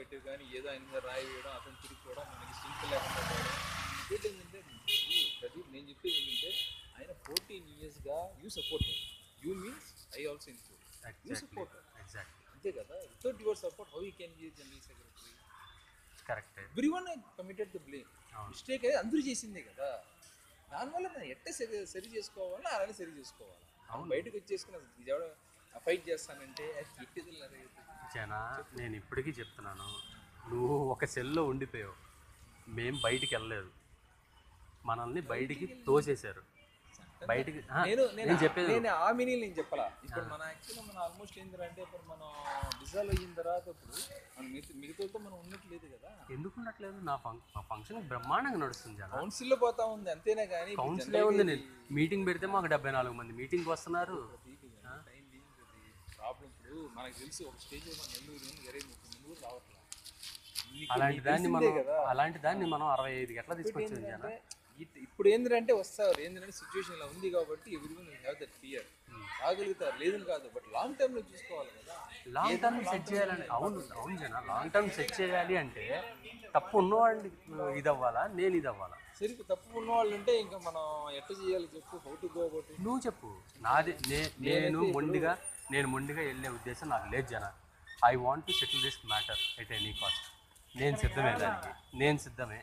పెట్టేవి కానీ ఏదో ఆయన మీద రాయి వేయడం అతను తిరిగిపోవడం మనకి స్ట్రింక్ లేకుండా పోవడం. ఇంకోటి ఏంటంటే ప్రదీప్ నేను చెప్పేది ఏంటంటే ఆయన 14 yearsగా you support you means I also include you support అంతే కదా. Without your support how you can be general secretary. Correct. Everyone committed the blame. Mistake అయితే అందరూ చేసిందే కదా. దానివల్ల మనం ఎట్ట సరి చేసుకోవాలా అలానే సరి చేసుకోవాలి. బయటకు వచ్చేసుకుని ఫైట్ చేస్తానంటే జనా నేను ఇప్పటికీ చెప్తున్నాను, నువ్వు ఒక సెల్లో ఉండిపోయావు, మేము బయటికి వెళ్ళలేదు, మనల్ని బయటికి తోసేశారు బయటికి. నేను చెప్పేది నేను ఆ మీనింగ్ నేను చెప్పాలా. ఇప్పుడు మన యాక్చువల్గా మనం ఆల్మోస్ట్ ఏంటంటే ఇప్పుడు మనం డిజాల్వ్ అయిన తర్వాత ఇప్పుడు మనం మిగతాతో మనం ఉన్నట్లేదు కదా. ఎందుకు ఉండట్లేదు? నా ఫంక్షన్ బ్రహ్మాండంగా నడుస్తుంది జనా. కౌన్సిల్లో పోతా ఉంది అంతేనా కానీ కౌన్సిల్ ఏముంది, నేను మీటింగ్ పెడితే మాకు 74 మంది మీటింగ్కి వస్తున్నారు. ప్రాబ్లం ఇప్పుడు మనకు తెలుసు ఒక స్టేజ్ మన నెల్లూరు 20-30 మంది రావట్లేదు. అలాంటి దాన్ని మనం 65 ఎట్లా తీసుకొచ్చాం జనా. ఇప్పుడు ఏంటంటే వస్తారు ఏంటంటే సిచ్యువేషన్ ఇలా ఉంది కాబట్టి ఎవ్రీవన్ హ్యావ్ దట్ ఫియర్. రాగలుగుతారు లేదని కాదు, బట్ లాంగ్ టర్మ్ లో చూసుకోవాలి కదా. లాంగ్ టర్మ్ సెట్ చేయాలని. అవును జన, లాంగ్ టర్మ్ సెట్ చేయాలి అంటే తప్పు ఉన్నవాడిని ఇది అవ్వాలా, నేను ఇది అవ్వాలా? సరే తప్పు ఉన్నవాళ్ళు ఉంటే ఇంకా మనం ఎట్లా చేయాలి చెప్పు. How to go about it నువ్వు చెప్పు. నాది నేను మొండిగా వెళ్ళే ఉద్దేశం నాకు లేదు జన. I want to settle this matter at any cost. నేను సిద్ధమే దానికి, నేను సిద్ధమే.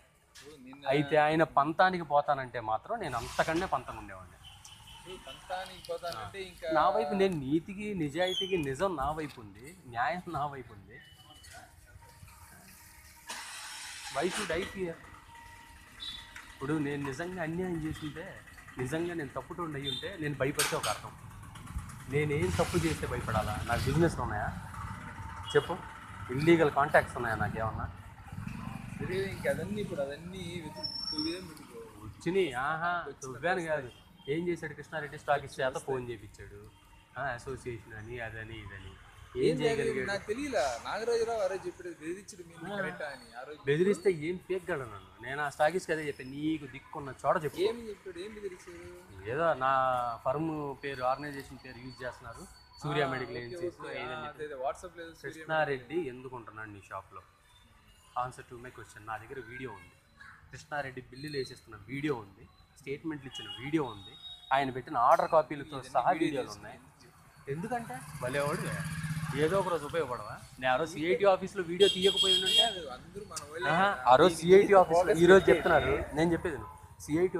అయితే ఆయన పంతానికి పోతానంటే మాత్రం నేను అంతకన్నా పంతం ఉండేవాడిని. నా వైపు నేను నీతికి నిజాయితీకి నిజం నా వైపు ఉంది, న్యాయం నా వైపు ఉంది. Why should I fear? ఇప్పుడు నేను నిజంగా అన్యాయం చేస్తుంటే, నిజంగా నేను తప్పుతో అయ్యి ఉంటే నేను భయపడితే ఒక అర్థం. నేనేం తప్పు చేస్తే భయపడాలా? నాకు బిజినెస్లు ఉన్నాయా చెప్పు? ఇల్లీగల్ కాంటాక్ట్స్ ఉన్నాయా నాకేమన్నా? ఇంకదన్నీ ఇప్పుడు అవన్నీ వచ్చినాయి. తువ్వాను కాదు. ఏం చేశాడు కృష్ణారెడ్డి? స్టాక్ ఇచ్చేత ఫోన్ చేయించాడు, అసోసియేషన్ అని అదని ఇదని. ఏం చేయగలిగాడు నాకు తెలియలా. నాగరాజరావు అరే చెప్పాడు బెదిరిస్తే ఏం పేగలడు నన్ను. నేను ఆ స్టాకిస్కి అదే చెప్పాను, నీకు దిక్కున్న చోట చెప్పు. ఏమి చెప్పాడు? ఏం బెదిరించాడు? ఏదో నా ఫర్మ్ పేరు ఆర్గనైజేషన్ పేరు యూజ్ చేస్తున్నారు, సూర్య మెడికల్ ఏజెన్సీస్. కృష్ణారెడ్డి ఎందుకుంటున్నాడు నీ షాప్లో? Answer to my question. నా దగ్గర వీడియో ఉంది, కృష్ణారెడ్డి బిల్లులు వేసేస్తున్న వీడియో ఉంది, స్టేట్మెంట్లు ఇచ్చిన వీడియో ఉంది, ఆయన పెట్టిన ఆర్డర్ కాపీలతో సహా వీడియోలు ఉన్నాయి. ఎందుకంటే భలేవాడు, ఏదో ఒక రోజు ఉపయోగపడవా? నేను ఆ రోజు సిఐటి ఆఫీస్లో వీడియో తీయకపోయి ఉంటే, ఆ రోజు సిఐటి ఆఫీస్లో ఈరోజు చెప్తున్నారు, నేను చెప్పేది సిఐటి